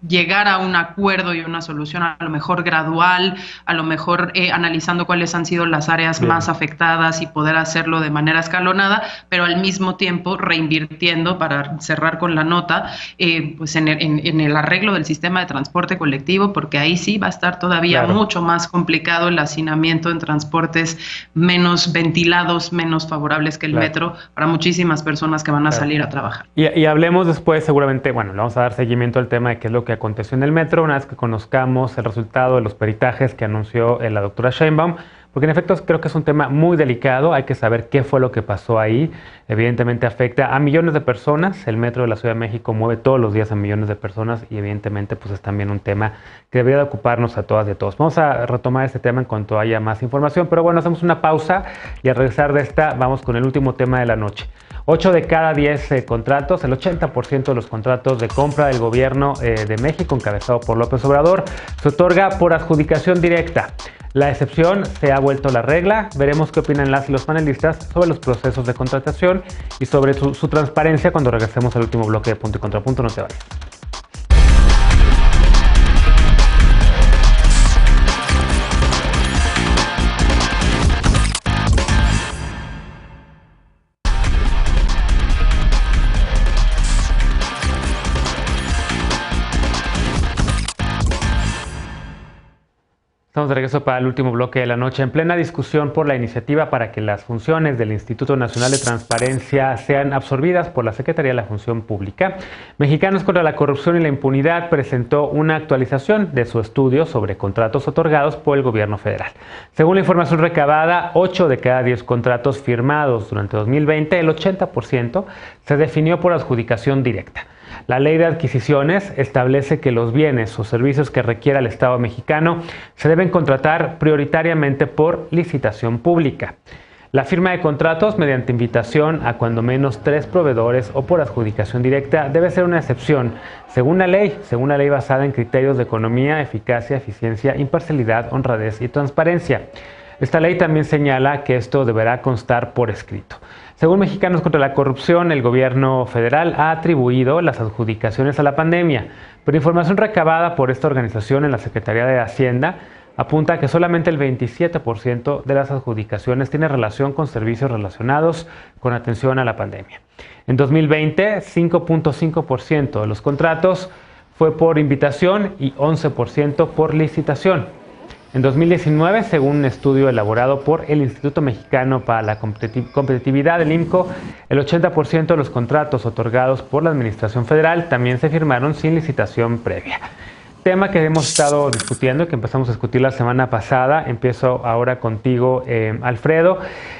llegar a un acuerdo y una solución a lo mejor gradual, a lo mejor analizando cuáles han sido las áreas más afectadas y poder hacerlo de manera escalonada, pero al mismo tiempo reinvirtiendo, para cerrar con la nota, pues en el arreglo del sistema de transporte colectivo, porque ahí sí va a estar todavía mucho más complicado el hacinamiento en transportes menos ventilados, menos favorables que el metro para muchísimas personas que van a salir a trabajar. Y hablemos después, seguramente, bueno, le vamos a dar seguimiento al tema de qué es lo que aconteció en el metro, una vez que conozcamos el resultado de los peritajes que anunció la doctora Sheinbaum, porque en efecto creo que es un tema muy delicado, hay que saber qué fue lo que pasó ahí. Evidentemente afecta a millones de personas, el metro de la Ciudad de México mueve todos los días a millones de personas y evidentemente pues es también un tema que debería de ocuparnos a todas y a todos. Vamos a retomar este tema en cuanto haya más información, pero bueno, hacemos una pausa y al regresar de esta vamos con el último tema de la noche. 8 de cada 10 contratos, el 80% de los contratos de compra del gobierno de México, encabezado por López Obrador, se otorga por adjudicación directa. La excepción se ha vuelto la regla. Veremos qué opinan las y los panelistas sobre los procesos de contratación y sobre su transparencia cuando regresemos al último bloque de Punto y Contrapunto. No te vayas. Estamos de regreso para el último bloque de la noche, en plena discusión por la iniciativa para que las funciones del Instituto Nacional de Transparencia sean absorbidas por la Secretaría de la Función Pública. Mexicanos contra la Corrupción y la Impunidad presentó una actualización de su estudio sobre contratos otorgados por el gobierno federal. Según la información recabada, 8 de cada 10 contratos firmados durante 2020, el 80% se definió por adjudicación directa. La Ley de Adquisiciones establece que los bienes o servicios que requiera el Estado mexicano se deben contratar prioritariamente por licitación pública. La firma de contratos mediante invitación a cuando menos 3 proveedores o por adjudicación directa debe ser una excepción, según la ley basada en criterios de economía, eficacia, eficiencia, imparcialidad, honradez y transparencia. Esta ley también señala que esto deberá constar por escrito. Según Mexicanos contra la Corrupción, el gobierno federal ha atribuido las adjudicaciones a la pandemia, pero información recabada por esta organización en la Secretaría de Hacienda apunta que solamente el 27% de las adjudicaciones tiene relación con servicios relacionados con atención a la pandemia. En 2020, 5.5% de los contratos fue por invitación y 11% por licitación. En 2019, según un estudio elaborado por el Instituto Mexicano para la Competitividad, el IMCO, el 80% de los contratos otorgados por la Administración Federal también se firmaron sin licitación previa. Tema que hemos estado discutiendo y que empezamos a discutir la semana pasada. Empiezo ahora contigo, Alfredo,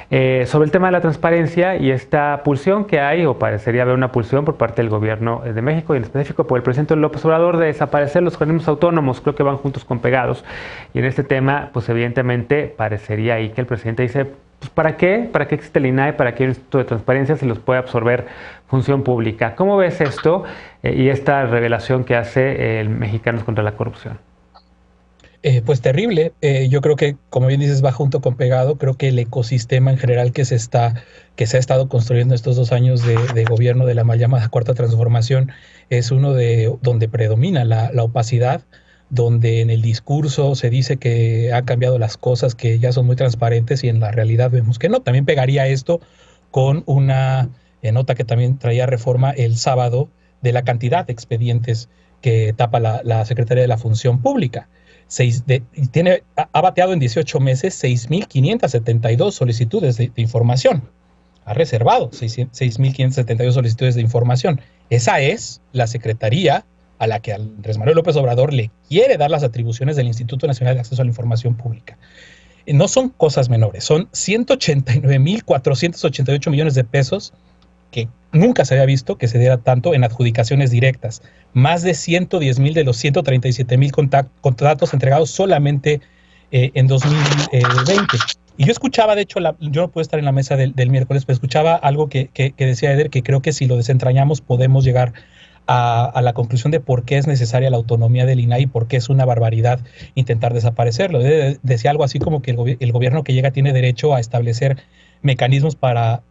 sobre el tema de la transparencia y esta pulsión que hay, o parecería haber una pulsión por parte del gobierno de México y en específico por el presidente López Obrador de desaparecer los organismos autónomos. Creo que van juntos con pegados. Y en este tema, pues evidentemente parecería ahí que el presidente dice, pues ¿para qué? ¿Para qué existe el INAI? ¿Para qué el Instituto de Transparencia si los puede absorber función pública? ¿Cómo ves esto y esta revelación que hace el Mexicanos contra la Corrupción? Pues terrible. Yo creo que, como bien dices, va junto con pegado. Creo que el ecosistema en general que se ha estado construyendo estos 2 años de gobierno de la mal llamada Cuarta Transformación es uno donde predomina la opacidad, donde en el discurso se dice que han cambiado las cosas, que ya son muy transparentes y en la realidad vemos que no. También pegaría esto con una nota que también traía Reforma el sábado de la cantidad de que tapa la Secretaría de la Función Pública. Ha bateado en 18 meses 6.572 solicitudes de información. Ha reservado 6.572 solicitudes de información. Esa es la Secretaría a la que Andrés Manuel López Obrador le quiere dar las atribuciones del Instituto Nacional de Acceso a la Información Pública. No son cosas menores, son 189.488 millones de pesos que nunca se había visto que se diera tanto en adjudicaciones directas. Más de 110.000 de los 137.000 contratos entregados solamente en 2020. Y yo escuchaba, de hecho, yo no pude estar en la mesa del miércoles, pero escuchaba algo que decía Eder, que creo que si lo desentrañamos podemos llegar a la conclusión de por qué es necesaria la autonomía del INAI y por qué es una barbaridad intentar desaparecerlo. Decía algo así como que el gobierno que llega tiene derecho a establecer mecanismos para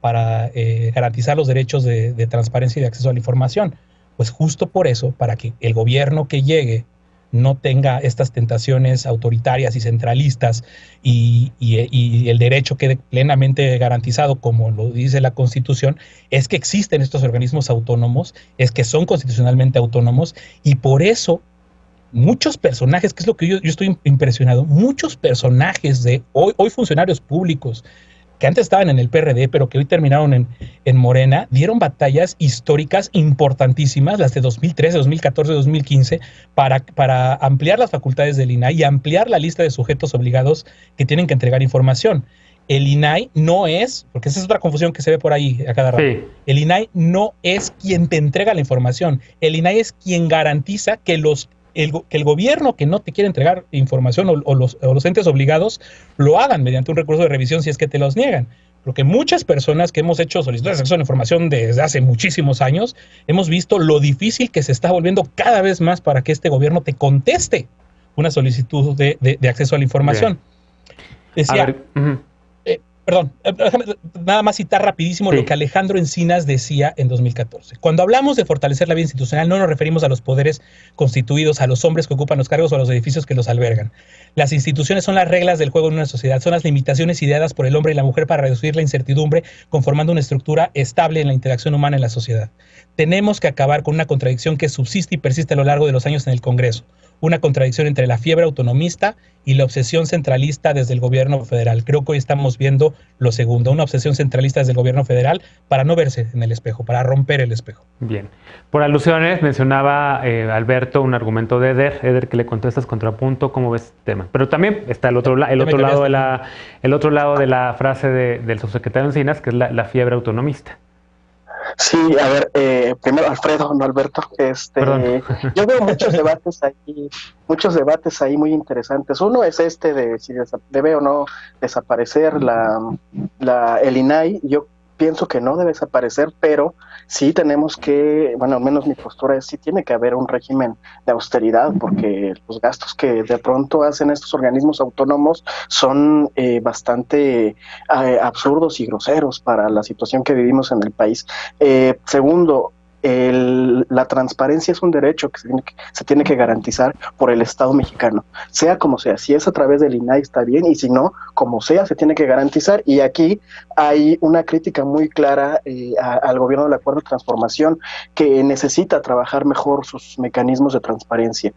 garantizar los derechos de transparencia y de acceso a la información. Pues justo por eso, para que el gobierno que llegue no tenga estas tentaciones autoritarias y centralistas y el derecho quede plenamente garantizado, como lo dice la Constitución, es que existen estos organismos autónomos, es que son constitucionalmente autónomos, y por eso muchos personajes, que es lo que yo estoy impresionado, muchos personajes de hoy funcionarios públicos, que antes estaban en el PRD, pero que hoy terminaron en Morena, dieron batallas históricas importantísimas, las de 2013, 2014, 2015, para ampliar las facultades del INAI y ampliar la lista de sujetos obligados que tienen que entregar información. El INAI no es, porque esa es otra confusión que se ve por ahí a cada rato, sí. El INAI no es quien te entrega la información, el INAI es quien garantiza que el gobierno que no te quiere entregar información o los entes obligados lo hagan mediante un recurso de revisión si es que te los niegan. Porque muchas personas que hemos hecho solicitudes de acceso a la información desde hace muchísimos años, hemos visto lo difícil que se está volviendo cada vez más para que este gobierno te conteste una solicitud de acceso a la información. Bien. Decía, perdón, déjame nada más citar rapidísimo lo que Alejandro Encinas decía en 2014. Cuando hablamos de fortalecer la vida institucional, no nos referimos a los poderes constituidos, a los hombres que ocupan los cargos o a los edificios que los albergan. Las instituciones son las reglas del juego en una sociedad, son las limitaciones ideadas por el hombre y la mujer para reducir la incertidumbre, conformando una estructura estable en la interacción humana en la sociedad. Tenemos que acabar con una contradicción que subsiste y persiste a lo largo de los años en el Congreso. Una contradicción entre la fiebre autonomista y la obsesión centralista desde el gobierno federal. Creo que hoy estamos viendo lo segundo, una obsesión centralista desde el gobierno federal para no verse en el espejo, para romper el espejo. Bien. Por alusiones, mencionaba Alberto un argumento de Eder que le contestas contrapunto, ¿cómo ves este tema? Pero también está el otro lado de la frase del subsecretario Encinas, que es la fiebre autonomista. Sí, a ver, primero Alfredo, no Alberto. Yo veo muchos debates ahí muy interesantes. Uno es de si debe o no desaparecer el INAI. Yo pienso que no debe desaparecer, pero sí tenemos que, bueno, al menos mi postura es sí tiene que haber un régimen de austeridad, porque los gastos que de pronto hacen estos organismos autónomos son bastante absurdos y groseros para la situación que vivimos en el país. Segundo, la transparencia es un derecho que se tiene que garantizar por el Estado mexicano, sea como sea. Si es a través del INAI está bien, y si no, como sea, se tiene que garantizar. Y aquí hay una crítica muy clara al gobierno del Acuerdo de Transformación, que necesita trabajar mejor sus mecanismos de transparencia.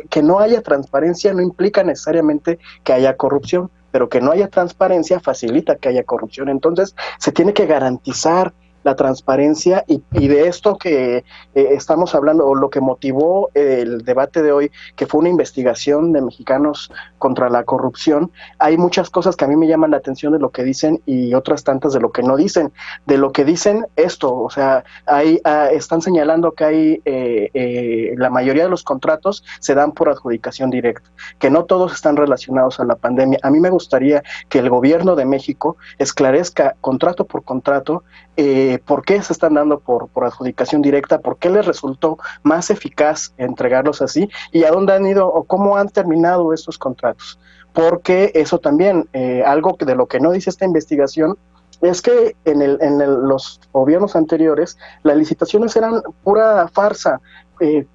Que no haya transparencia no implica necesariamente que haya corrupción, pero que no haya transparencia facilita que haya corrupción. Entonces se tiene que garantizar la transparencia, y de esto que estamos hablando, o lo que motivó el debate de hoy, que fue una investigación de Mexicanos contra la Corrupción. Hay muchas cosas que a mí me llaman la atención de lo que dicen y otras tantas de lo que no dicen. De lo que dicen o sea, están señalando que hay la mayoría de los contratos se dan por adjudicación directa, que no todos están relacionados a la pandemia. A mí me gustaría que el gobierno de México esclarezca contrato por contrato por qué se están dando por adjudicación directa, por qué les resultó más eficaz entregarlos así, y a dónde han ido o cómo han terminado estos contratos. Porque eso también, algo de lo que no dice esta investigación, es que en los gobiernos anteriores las licitaciones eran pura farsa.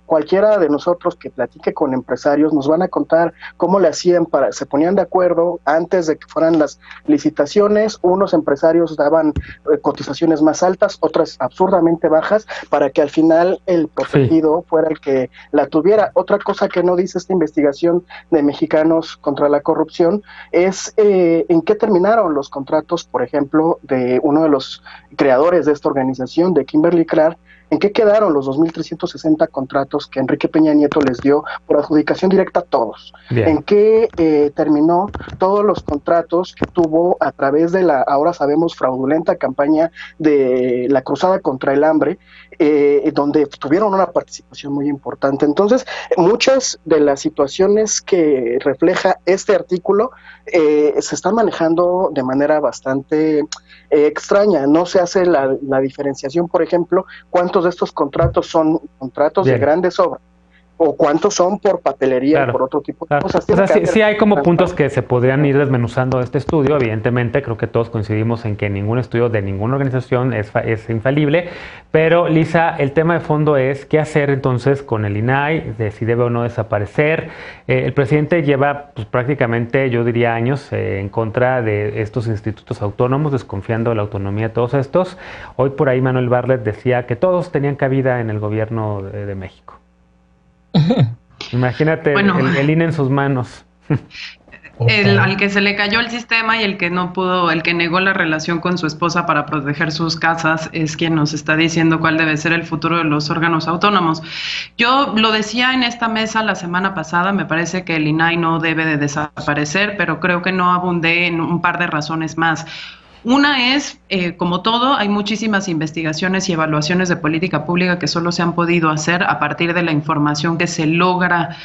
Cualquiera de nosotros que platique con empresarios nos van a contar cómo le hacían se ponían de acuerdo antes de que fueran las licitaciones. Unos empresarios daban cotizaciones más altas, otras absurdamente bajas, para que al final el protegido fuera el que la tuviera. Otra cosa que no dice esta investigación de Mexicanos contra la Corrupción es en qué terminaron los contratos, por ejemplo, de uno de los creadores de esta organización, de Kimberly-Clark. ¿En qué quedaron los 2.360 contratos que Enrique Peña Nieto les dio por adjudicación directa a todos? Bien. ¿En qué terminó todos los contratos que tuvo a través de la, ahora sabemos, fraudulenta campaña de la Cruzada contra el Hambre, donde tuvieron una participación muy importante? Entonces, muchas de las situaciones que refleja este artículo se están manejando de manera bastante extraña. No se hace la diferenciación, por ejemplo, cuántos de estos contratos son contratos de grandes obras o cuántos son por papelería, por otro tipo de cosas. O sea, sí hay como puntos que se podrían ir desmenuzando de este estudio. Evidentemente, creo que todos coincidimos en que ningún estudio de ninguna organización es infalible, pero Lisa, el tema de fondo es qué hacer entonces con el INAI, de si debe o no desaparecer. El presidente lleva pues, prácticamente, yo diría, años en contra de estos institutos autónomos, desconfiando de la autonomía de todos estos. Hoy por ahí Manuel Bartlett decía que todos tenían cabida en el gobierno de México. Imagínate el INE en sus manos. Al que se le cayó el sistema y el que no pudo, el que negó la relación con su esposa para proteger sus casas, es quien nos está diciendo cuál debe ser el futuro de los órganos autónomos. Yo lo decía en esta mesa la semana pasada, me parece que el INAI no debe de desaparecer, pero creo que no abundé en un par de razones más. Una es, como todo, hay muchísimas investigaciones y evaluaciones de política pública que solo se han podido hacer a partir de la información que se logra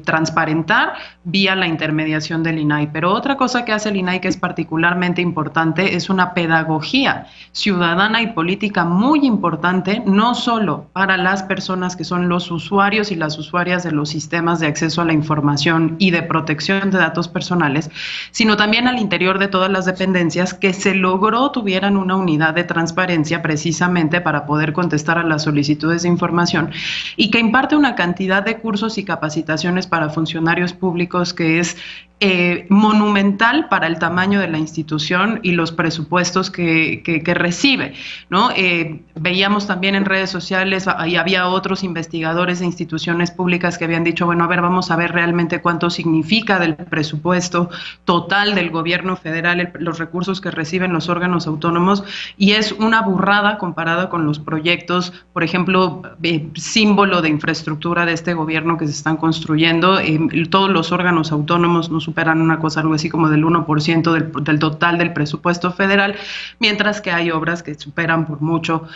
transparentar vía la intermediación del INAI. Pero otra cosa que hace el INAI que es particularmente importante es una pedagogía ciudadana y política muy importante, no solo para las personas que son los usuarios y las usuarias de los sistemas de acceso a la información y de protección de datos personales, sino también al interior de todas las dependencias que se logró tuvieran una unidad de transparencia precisamente para poder contestar a las solicitudes de información y que imparte una cantidad de cursos y capacitaciones para funcionarios públicos que es monumental para el tamaño de la institución y los presupuestos que recibe, ¿no? Veíamos también en redes sociales, y había otros investigadores de instituciones públicas que habían dicho, bueno, a ver, vamos a ver realmente cuánto significa del presupuesto total del gobierno federal, los recursos que reciben los órganos autónomos, y es una burrada comparada con los proyectos, por ejemplo, símbolo de infraestructura de este gobierno que se están construyendo. Todos los órganos autónomos no superan una cosa, algo así como del 1% del total del presupuesto federal, mientras que hay obras que superan por mucho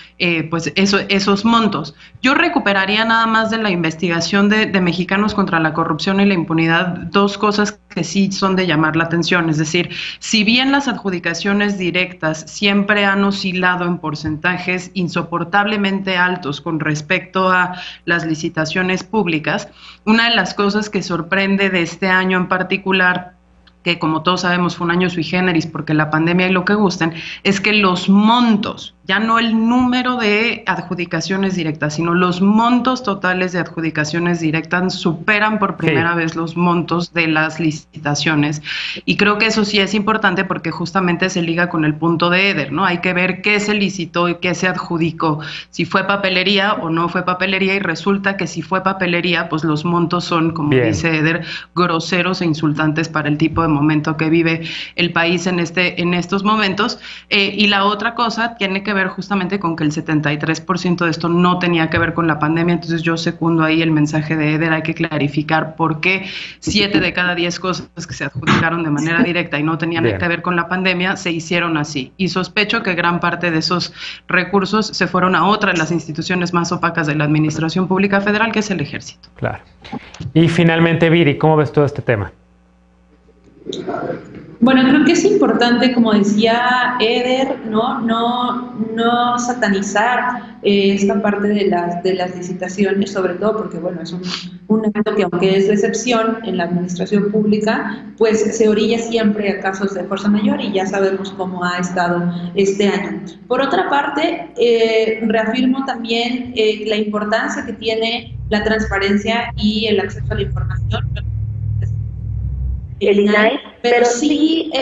pues esos montos. Yo recuperaría nada más de la investigación de Mexicanos contra la Corrupción y la Impunidad dos cosas que sí son de llamar la atención, es decir, si bien las adjudicaciones directas siempre han oscilado en porcentajes insoportablemente altos con respecto a las licitaciones públicas, una de las cosas que sorprende de este año en particular, que como todos sabemos fue un año sui generis porque la pandemia y lo que gusten, es que los montos, ya no el número de adjudicaciones directas, sino los montos totales de adjudicaciones directas superan por primera vez los montos de las licitaciones. Y creo que eso sí es importante porque justamente se liga con el punto de Eder, ¿no? Hay que ver qué se licitó y qué se adjudicó, si fue papelería o no fue papelería, y resulta que si fue papelería, pues los montos son, como dice Eder, groseros e insultantes para el tipo de momento que vive el país en estos momentos. Y la otra cosa tiene que ver justamente con que el 73% de esto no tenía que ver con la pandemia, entonces yo secundo ahí el mensaje de Eder, hay que clarificar por qué 7 de cada 10 cosas que se adjudicaron de manera directa y no tenían que ver con la pandemia se hicieron así, y sospecho que gran parte de esos recursos se fueron a otra de las instituciones más opacas de la administración pública federal, que es el Ejército. Claro. Y finalmente, Viri, ¿cómo ves todo este tema? Bueno, creo que es importante, como decía Eder, no satanizar esta parte de las licitaciones, sobre todo porque, bueno, es un acto que, aunque es de excepción en la administración pública, pues se orilla siempre a casos de fuerza mayor, y ya sabemos cómo ha estado este año. Por otra parte, reafirmo también la importancia que tiene la transparencia y el acceso a la información. El INAI, pero sí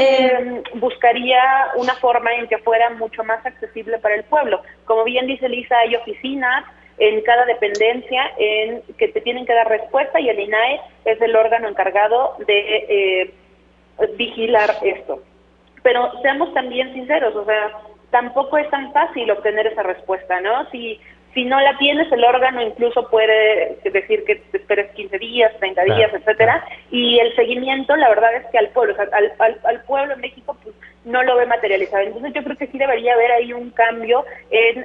buscaría una forma en que fuera mucho más accesible para el pueblo. Como bien dice Lisa, hay oficinas en cada dependencia en que te tienen que dar respuesta, y el INAI es el órgano encargado de vigilar esto. Pero seamos también sinceros, o sea, tampoco es tan fácil obtener esa respuesta, ¿no? Si no la tienes, el órgano incluso puede decir que te esperes 15 días, 30 días, etcétera, y el seguimiento, la verdad es que al pueblo, o sea, al pueblo en México, pues no lo ve materializado. Entonces yo creo que sí debería haber ahí un cambio en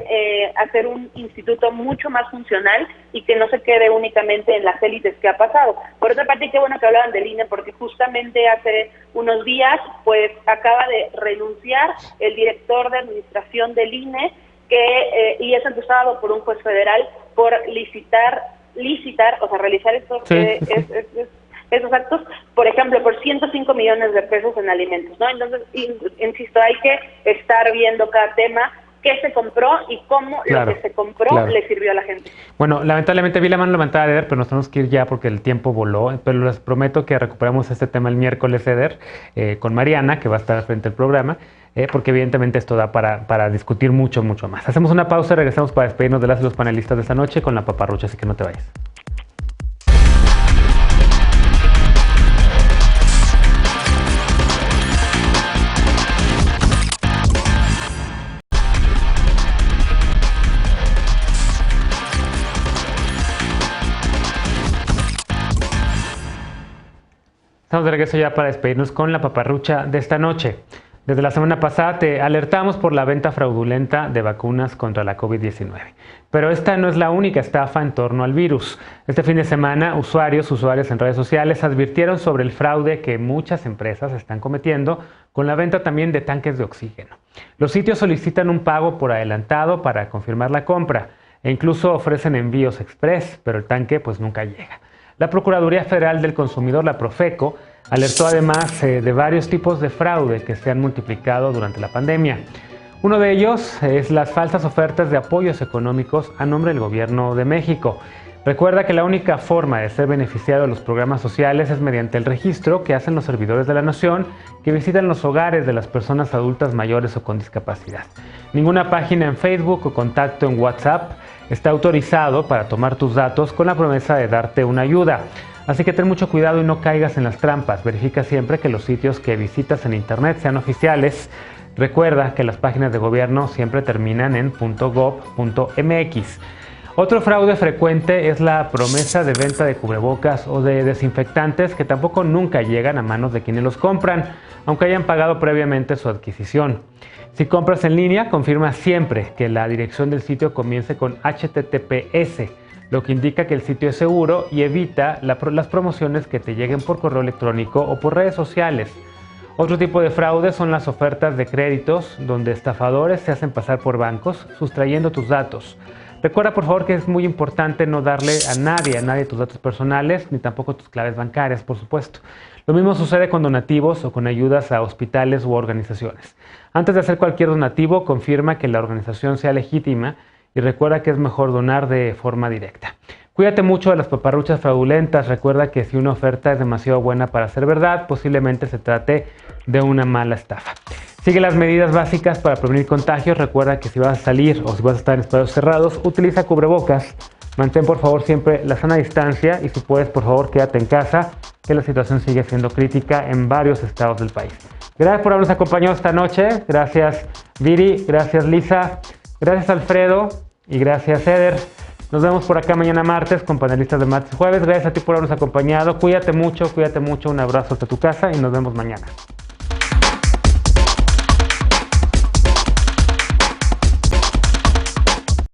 hacer un instituto mucho más funcional y que no se quede únicamente en las élites que ha pasado. Por otra parte, qué bueno que hablaban del INE, porque justamente hace unos días, pues acaba de renunciar el director de administración del INE, y es acusado por un juez federal por licitar, o sea, realizar esos actos, por ejemplo, por 105 millones de pesos en alimentos, ¿no? Entonces, insisto, hay que estar viendo cada tema, qué se compró y cómo lo que se compró le sirvió a la gente. Bueno, lamentablemente vi la mano levantada de Eder, pero nos tenemos que ir ya porque el tiempo voló, pero les prometo que recuperamos este tema el miércoles, Eder, con Mariana, que va a estar frente al programa, porque evidentemente esto da para discutir mucho más. Hacemos una pausa y regresamos para despedirnos de las y los panelistas de esta noche con la paparrucha, así que no te vayas. Estamos de regreso ya para despedirnos con la paparrucha de esta noche. Desde la semana pasada te alertamos por la venta fraudulenta de vacunas contra la COVID-19. Pero esta no es la única estafa en torno al virus. Este fin de semana, usuarios en redes sociales advirtieron sobre el fraude que muchas empresas están cometiendo con la venta también de tanques de oxígeno. Los sitios solicitan un pago por adelantado para confirmar la compra e incluso ofrecen envíos express, pero el tanque pues nunca llega. La Procuraduría Federal del Consumidor, la Profeco, alertó además de varios tipos de fraude que se han multiplicado durante la pandemia. Uno de ellos es las falsas ofertas de apoyos económicos a nombre del Gobierno de México. Recuerda que la única forma de ser beneficiado de los programas sociales es mediante el registro que hacen los servidores de la Nación que visitan los hogares de las personas adultas mayores o con discapacidad. Ninguna página en Facebook o contacto en WhatsApp está autorizado para tomar tus datos con la promesa de darte una ayuda. Así que ten mucho cuidado y no caigas en las trampas. Verifica siempre que los sitios que visitas en internet sean oficiales. Recuerda que las páginas de gobierno siempre terminan en .gov.mx. Otro fraude frecuente es la promesa de venta de cubrebocas o de desinfectantes que tampoco nunca llegan a manos de quienes los compran, aunque hayan pagado previamente su adquisición. Si compras en línea, confirma siempre que la dirección del sitio comience con HTTPS, lo que indica que el sitio es seguro y evita las promociones que te lleguen por correo electrónico o por redes sociales. Otro tipo de fraude son las ofertas de créditos, donde estafadores se hacen pasar por bancos, sustrayendo tus datos. Recuerda por favor que es muy importante no darle a nadie tus datos personales, ni tampoco tus claves bancarias, por supuesto. Lo mismo sucede con donativos o con ayudas a hospitales u organizaciones. Antes de hacer cualquier donativo, confirma que la organización sea legítima y recuerda que es mejor donar de forma directa. Cuídate mucho de las paparruchas fraudulentas. Recuerda que si una oferta es demasiado buena para ser verdad, posiblemente se trate de una mala estafa. Sigue las medidas básicas para prevenir contagios. Recuerda que si vas a salir o si vas a estar en espacios cerrados, utiliza cubrebocas. Mantén por favor siempre la sana distancia y si puedes por favor quédate en casa, que la situación sigue siendo crítica en varios estados del país. Gracias por habernos acompañado esta noche. Gracias Viri, gracias Lisa, gracias Alfredo y gracias Eder. Nos vemos por acá mañana martes con panelistas de martes y jueves. Gracias a ti por habernos acompañado. Cuídate mucho. Un abrazo hasta tu casa y nos vemos mañana.